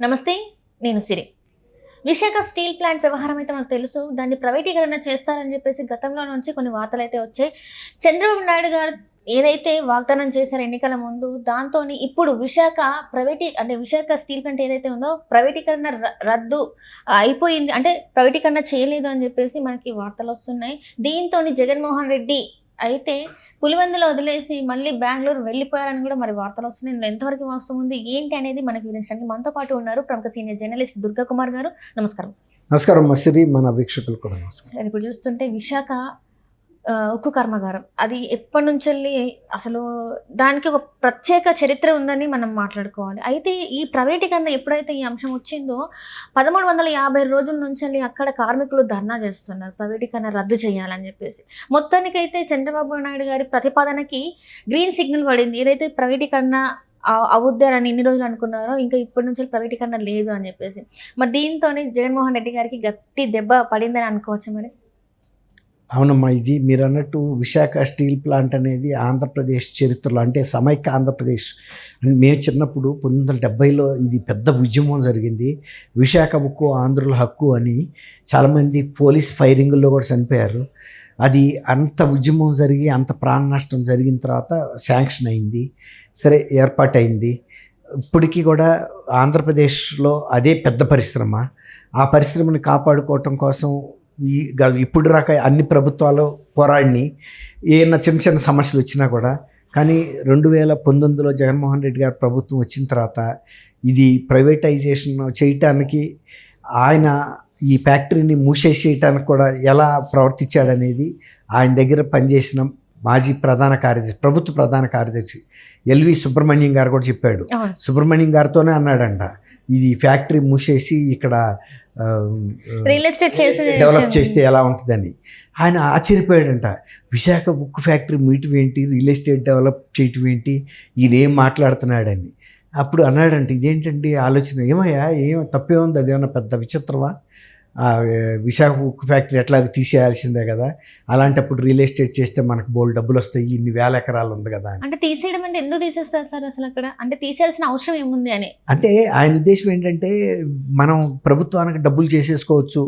నమస్తే, నేను సిరి. Visakha steel plant వ్యవహారం అయితే మనకు తెలుసు. దాన్ని ప్రైవేటీకరణ చేస్తారని చెప్పేసి గతంలో నుంచి కొన్ని వార్తలు అయితే వచ్చాయి. చంద్రబాబు నాయుడు గారు ఏదైతే వాగ్దానం చేశారో ఎన్నికల ముందు, దాంతో ఇప్పుడు విశాఖ విశాఖ స్టీల్ ప్లాంట్ ఏదైతే ఉందో ప్రైవేటీకరణ రద్దు అయిపోయింది, అంటే ప్రైవేటీకరణ చేయలేదు అని చెప్పేసి మనకి వార్తలు వస్తున్నాయి. దీంతో జగన్మోహన్ రెడ్డి అయితే పులివెందులో వదిలేసి మళ్ళీ బెంగళూరు వెళ్ళిపోయారని కూడా మరి వార్తలు వస్తున్నాయి. ఎంతవరకు వాస్తవం ఉంది ఏంటి అనేది మనకి వివరించడానికి మనతో పాటు ఉన్నారు ప్రముఖ సీనియర్ జర్నలిస్ట్ దుర్గా కుమార్ గారు. నమస్కారం. నమస్కారం మసిరి, మన వీక్షకులు కూడా నమస్కారం. ఇప్పుడు చూస్తుంటే విశాఖ ఉక్కు కర్మాగారం అది ఎప్పటి నుంచి అసలు దానికి ఒక ప్రత్యేక చరిత్ర ఉందని మనం మాట్లాడుకోవాలి. అయితే ఈ ప్రైవేటీకరణ ఎప్పుడైతే ఈ అంశం వచ్చిందో 1350 రోజుల నుంచి అక్కడ కార్మికులు ధర్నా చేస్తున్నారు ప్రైవేటీకరణ రద్దు చేయాలని చెప్పేసి. మొత్తానికైతే చంద్రబాబు నాయుడు గారి ప్రతిపాదనకి గ్రీన్ సిగ్నల్ పడింది. ఏదైతే ప్రైవేటీకరణ అవుద్దారని ఇన్ని రోజులు అనుకున్నారో ఇంకా ఇప్పటి నుంచి ప్రైవేటీకరణ లేదు అని చెప్పేసి. మరి దీంతో జగన్మోహన్ రెడ్డి గారికి గట్టి దెబ్బ పడిందని అనుకోవచ్చు. మరి అవునమ్మా, ఇది మీరు అన్నట్టు విశాఖ స్టీల్ ప్లాంట్ అనేది ఆంధ్రప్రదేశ్ చరిత్రలో, అంటే సమైక్య ఆంధ్రప్రదేశ్ మేము చిన్నప్పుడు 1970లో ఇది పెద్ద ఉద్యమం జరిగింది. విశాఖ ఉక్కు ఆంధ్రుల హక్కు అని చాలామంది పోలీస్ ఫైరింగ్లో కూడా చనిపోయారు. అది అంత ఉద్యమం జరిగి అంత ప్రాణ నష్టం జరిగిన తర్వాత శాంక్షన్ అయింది, సరే ఏర్పాటైంది. ఇప్పటికీ కూడా ఆంధ్రప్రదేశ్లో అదే పెద్ద పరిశ్రమ. ఆ పరిశ్రమని కాపాడుకోవటం కోసం ఇప్పుడు రాక అన్ని ప్రభుత్వాలు పోరాడిని, ఏమైనా చిన్న చిన్న సమస్యలు వచ్చినా కూడా. కానీ 2019లో జగన్మోహన్ రెడ్డి గారు ప్రభుత్వం వచ్చిన తర్వాత ఇది ప్రైవేటైజేషన్ చేయటానికి, ఆయన ఈ ఫ్యాక్టరీని మూసేసేయటానికి కూడా ఎలా ప్రవర్తించాడనేది ఆయన దగ్గర పనిచేసిన మాజీ ప్రభుత్వ ప్రధాన కార్యదర్శి ఎల్వి సుబ్రహ్మణ్యం గారు కూడా చెప్పాడు. సుబ్రహ్మణ్యం గారితోనే అన్నాడంట, ఇది ఫ్యాక్టరీ మూసేసి ఇక్కడ రియల్ ఎస్టేట్ డెవలప్ చేస్తే ఎలా ఉంటుందని. ఆయన ఆశ్చర్యపోయాడంట. విశాఖ ఉక్కు ఫ్యాక్టరీ మీయటం ఏంటి, రియల్ ఎస్టేట్ డెవలప్ చేయటం ఏంటి, ఈయన ఏం మాట్లాడుతున్నాడని. అప్పుడు అన్నాడంటే, ఇదేంటండి ఆలోచన, ఏం తప్పే ఉంది, అదేమన్నా పెద్ద విచిత్రమా, విశాఖ ఉక్కు ఫ్యాక్టరీ ఎట్లాగ తీసేయాల్సిందే కదా, అలాంటప్పుడు రియల్ ఎస్టేట్ చేస్తే మనకు బోల్డ్ డబ్బులు వస్తాయి, ఇన్ని వేల ఎకరాలు ఉంది కదా. అంటే తీసేయడం అంటే ఎందుకు తీసేస్తారు సార్ అసలు అక్కడ, అంటే తీసేయాల్సిన అవసరం ఏముంది అని. అంటే ఆయన ఉద్దేశం ఏంటంటే, మనం ప్రభుత్వానికి డబ్బులు చేసేసుకోవచ్చు,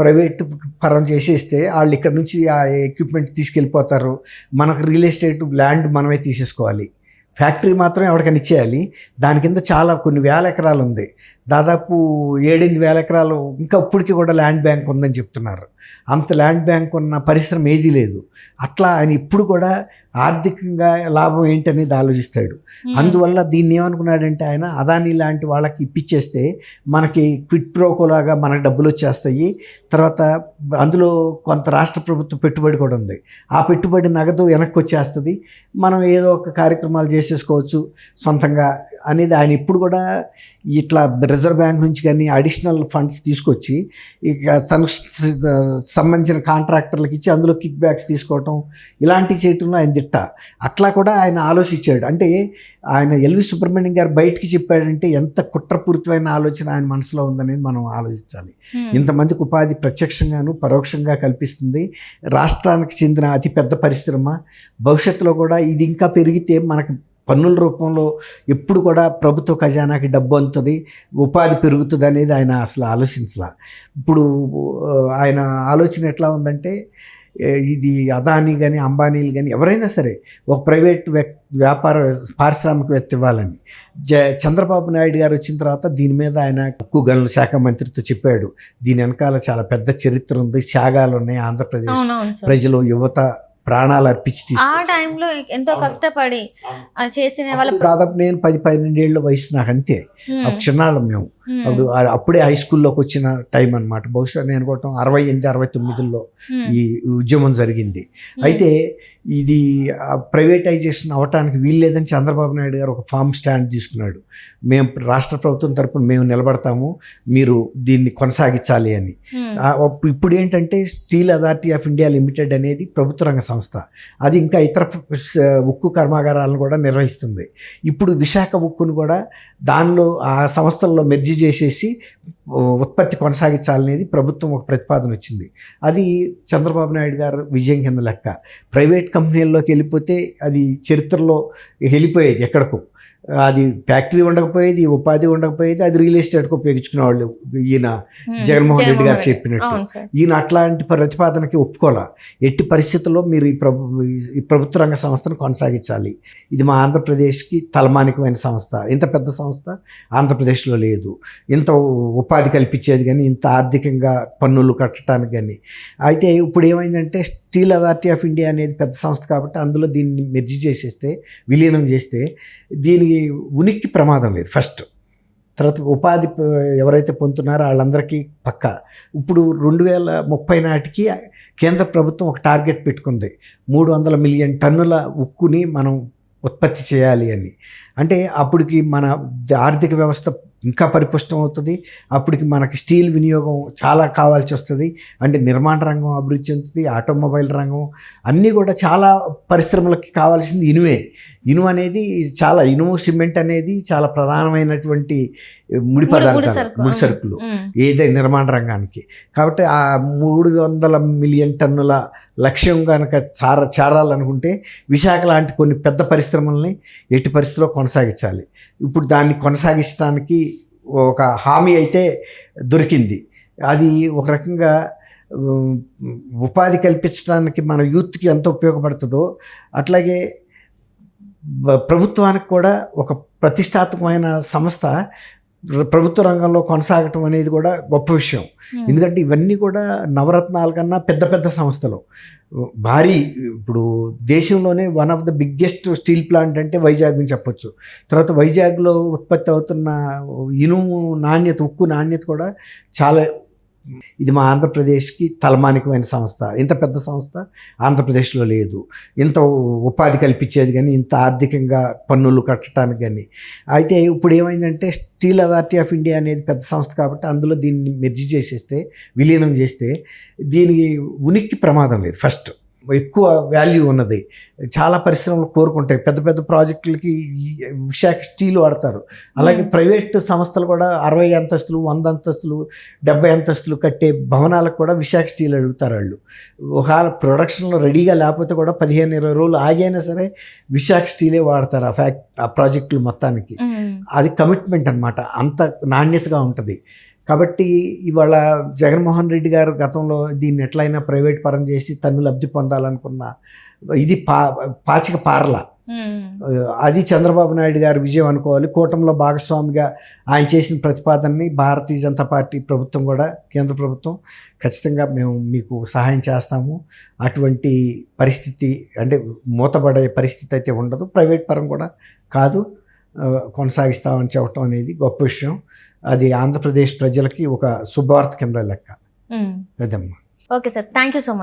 ప్రైవేట్ పరం చేసేస్తే వాళ్ళు ఇక్కడ నుంచి ఆ ఎక్విప్మెంట్ తీసుకెళ్ళిపోతారు, మనకు రియల్ ఎస్టేట్ ల్యాండ్ మనమే తీసేసుకోవాలి, ఫ్యాక్టరీ మాత్రం ఎవరికైనా ఇచ్చేయాలి. దాని కింద చాలా కొన్ని వేల ఎకరాలు ఉంది, దాదాపు 7-8 వేల ఎకరాలు ఇంకా ఇప్పటికీ కూడా ల్యాండ్ బ్యాంక్ ఉందని చెప్తున్నారు. అంత ల్యాండ్ బ్యాంక్ ఉన్న పరిశ్రమ ఏదీ లేదు. అట్లా ఆయన ఇప్పుడు కూడా ఆర్థికంగా లాభం ఏంటనేది ఆలోచిస్తాడు. అందువల్ల దీన్ని ఏమనుకున్నాడంటే, ఆయన అదానీ లాంటి వాళ్ళకి ఇప్పించేస్తే మనకి క్విట్ ప్రోకోలాగా మనకు డబ్బులు వచ్చేస్తాయి, తర్వాత అందులో కొంత రాష్ట్ర ప్రభుత్వ పెట్టుబడి కూడా ఉంది, ఆ పెట్టుబడి నగదు వెనక్కి వచ్చేస్తుంది, మనం ఏదో ఒక కార్యక్రమాలు చేసేసుకోవచ్చు సొంతంగా అనేది ఆయన ఇప్పుడు కూడా ఇట్లా రిజర్వ్ బ్యాంక్ నుంచి కానీ అడిషనల్ ఫండ్స్ తీసుకొచ్చి ఇక తనకు సంబంధించిన కాంట్రాక్టర్లకు ఇచ్చి అందులో కిక్ బ్యాక్స్ తీసుకోవటం ఇలాంటివి చేయటంలో ఆయన దిట్ట. అట్లా కూడా ఆయన ఆలోచించాడు. అంటే ఆయన ఎల్వి సుబ్రహ్మణ్యం గారు బయటికి చెప్పాడంటే ఎంత కుట్రపూరితమైన ఆలోచన ఆయన మనసులో ఉందనేది మనం ఆలోచించాలి. ఇంతమందికి ఉపాధి ప్రత్యక్షంగాను పరోక్షంగా కల్పిస్తుంది, రాష్ట్రానికి చెందిన అతిపెద్ద పరిశ్రమ. భవిష్యత్తులో కూడా ఇది ఇంకా పెరిగితే మనకు పన్నుల రూపంలో ఎప్పుడు కూడా ప్రభుత్వ ఖజానాకి డబ్బు అందుతుంది, ఉపాధి పెరుగుతుంది అనేది ఆయన అసలు ఆలోచించలా. ఇప్పుడు ఆయన ఆలోచన ఎట్లా ఉందంటే, ఇది అదానీ కానీ అంబానీలు కానీ ఎవరైనా సరే ఒక ప్రైవేట్ పారిశ్రామికవేత్త ఇవ్వాలని చంద్రబాబు నాయుడు గారు వచ్చిన తర్వాత దీని మీద ఆయన ఉక్కు గనుల శాఖ మంత్రితో చెప్పాడు. దీని వెనకాల చాలా పెద్ద చరిత్ర ఉంది, త్యాగాలు ఉన్నాయి, ఆంధ్రప్రదేశ్ ప్రజలు యువత ప్రాణాలు అర్పించి ఆ టైంలో ఎంతో కష్టపడి చేసిన వాళ్ళు. దాదాపు నేను 10-12 ఏళ్ళ వయసు నాకు, అంతే. అప్పుడు చిన్నాళ్ళం మేము, అప్పుడే హై స్కూల్లోకి వచ్చిన టైం అనమాట. బహుశా నేను కూడా 68-69లో ఈ ఉద్యమం జరిగింది. అయితే ఇది ప్రైవేటైజేషన్ అవటానికి వీల్లేదని చంద్రబాబు నాయుడు గారు ఒక ఫామ్ స్టాండ్ తీసుకున్నాడు. మేము రాష్ట్ర ప్రభుత్వం తరపున మేము నిలబడతాము, మీరు దీన్ని కొనసాగించాలి అని. ఇప్పుడు ఏంటంటే steel authority of India limited అనేది ప్రభుత్వ రంగ సంస్థ, అది ఇంకా ఇతర ఉక్కు కర్మాగారాలను కూడా నిర్వహిస్తుంది. ఇప్పుడు విశాఖ ఉక్కును కూడా దానిలో ఆ సంస్థల్లో మెర్జీ చేసేసి ఉత్పత్తి కొనసాగించాలనేది ప్రభుత్వం ఒక ప్రతిపాదన వచ్చింది. అది చంద్రబాబు నాయుడు గారు విజయం కింద లెక్క. ప్రైవేట్ కంపెనీల్లోకి వెళ్ళిపోతే అది చరిత్రలో వెళ్ళిపోయేది ఎక్కడికో. అది ఫ్యాక్టరీ ఉండకపోయేది, ఉపాధి ఉండకపోయేది, అది రియల్ ఎస్టేట్కి ఉపయోగించుకునే వాళ్ళు. ఈయన జగన్మోహన్ రెడ్డి గారు చెప్పినట్టు అవును సార్. ఈయన అట్లాంటి ప్రతిపాదనకి ఒప్పుకోలే. ఎట్టి పరిస్థితుల్లో మీరు ఈ ప్రభుత్వ రంగ సంస్థను కొనసాగించాలి, ఇది మా ఆంధ్రప్రదేశ్కి తలమానికమైన సంస్థ, ఇంత పెద్ద సంస్థ ఆంధ్రప్రదేశ్లో లేదు, ఇంత ఉపాధి కల్పించేది కానీ, ఇంత ఆర్థికంగా పన్నులు కట్టడానికి కానీ. అయితే ఇప్పుడు ఏమైందంటే స్టీల్ అథారిటీ ఆఫ్ ఇండియా అనేది పెద్ద సంస్థ కాబట్టి అందులో దీన్ని మెర్జీ చేసేస్తే, విలీనం చేస్తే దీనికి ఉనికి ప్రమాదం లేదు ఫస్ట్. తర్వాత ఉపాధి ఎవరైతే పొందుతున్నారో వాళ్ళందరికీ పక్క. ఇప్పుడు 2030 నాటికి కేంద్ర ప్రభుత్వం ఒక టార్గెట్ పెట్టుకుంది, 300 మిలియన్ టన్నుల ఉక్కుని మనం ఉత్పత్తి చేయాలి అని. అంటే అప్పటికి మన ఆర్థిక వ్యవస్థ ఇంకా పరిపుష్టం అవుతుంది. అప్పటికి మనకి స్టీల్ వినియోగం చాలా కావాల్సి వస్తుంది. అంటే నిర్మాణ రంగం అభివృద్ధి చెందుతుంది, ఆటోమొబైల్ రంగం అన్నీ కూడా చాలా పరిశ్రమలకి కావాల్సింది ఇనువే. ఇనుము అనేది చాలా, ఇనుము సిమెంట్ అనేది చాలా ప్రధానమైనటువంటి ముడి పదార్థాలు, ముడి సరుకులు ఏదైనా నిర్మాణ రంగానికి. కాబట్టి ఆ 300 మిలియన్ టన్నుల లక్ష్యం కనుక చేరాలనుకుంటే విశాఖ లాంటి కొన్ని పెద్ద పరిశ్రమల్ని ఎట్టి పరిస్థితిలో కొనసాగించాలి. ఇప్పుడు దాన్ని కొనసాగించడానికి ఒక హామీ అయితే దొరికింది. అది ఒక రకంగా ఉపాధి కల్పించడానికి మన యూత్కి ఎంత ఉపయోగపడుతుందో అట్లాగే ప్రభుత్వానికి కూడా ఒక ప్రతిష్టాత్మకమైన సంస్థ ప్రభుత్వ రంగంలో కొనసాగటం అనేది కూడా గొప్ప విషయం. ఎందుకంటే ఇవన్నీ కూడా నవరత్నాల కన్నా పెద్ద పెద్ద సంస్థలు. భారీ, ఇప్పుడు దేశంలోనే one of the biggest steel plant అంటే వైజాగ్ అని చెప్పొచ్చు. తర్వాత వైజాగ్లో ఉత్పత్తి అవుతున్న ఇనుము నాణ్యత, ఉక్కు నాణ్యత కూడా చాలా, ఇది మా ఆంధ్రప్రదేశ్కి తలమానికమైన సంస్థ, ఇంత పెద్ద సంస్థ ఆంధ్రప్రదేశ్లో లేదు, ఇంత ఉపాధి కల్పించేది కానీ, ఇంత ఆర్థికంగా పన్నులు కట్టడానికి కానీ. అయితే ఇప్పుడు ఏమైందంటే స్టీల్ అథారిటీ ఆఫ్ ఇండియా అనేది పెద్ద సంస్థ కాబట్టి అందులో దీన్ని మెర్జీ చేసేస్తే, విలీనం చేస్తే దీనికి ఉనికి ప్రమాదం లేదు ఫస్ట్. ఎక్కువ వాల్యూ ఉన్నది. చాలా పరిశ్రమలు కోరుకుంటాయి, పెద్ద పెద్ద ప్రాజెక్టులకి విశాఖ స్టీల్ వాడతారు. అలాగే ప్రైవేట్ సంస్థలు కూడా 60 అంతస్తులు, 100 అంతస్తులు, 70 అంతస్తులు కట్టే భవనాలకు కూడా విశాఖ స్టీల్ అడుగుతారు వాళ్ళు. ఒకవేళ ప్రొడక్షన్లో రెడీగా లేకపోతే కూడా 15-20 రోజులు ఆగైనా సరే విశాఖ స్టీలే వాడతారు ఆ ప్రాజెక్టులు మొత్తానికి. అది కమిట్మెంట్ అన్నమాట, అంత నాణ్యతగా ఉంటుంది. కాబట్టి ఇవాళ జగన్మోహన్ రెడ్డి గారు గతంలో దీన్ని ఎట్లయినా ప్రైవేట్ పరం చేసి తను లబ్ధి పొందాలనుకున్న ఇది పాచిక పారల. అది చంద్రబాబు నాయుడు గారి విజయం అనుకోవాలి. కూటమిలో భాగస్వామిగా ఆయన చేసిన ప్రతిపాదనని భారతీయ జనతా పార్టీ ప్రభుత్వం కూడా, కేంద్ర ప్రభుత్వం ఖచ్చితంగా మేము మీకు సహాయం చేస్తాము, అటువంటి పరిస్థితి అంటే మూతపడే పరిస్థితి అయితే ఉండదు, ప్రైవేట్ పరం కూడా కాదు, కొనసాగిస్తామని చెప్పడం అనేది గొప్ప విషయం. అది ఆంధ్రప్రదేశ్ ప్రజలకి ఒక శుభవార్త కింద లెక్క. అదమ్మా. Okay sir, thank you so much.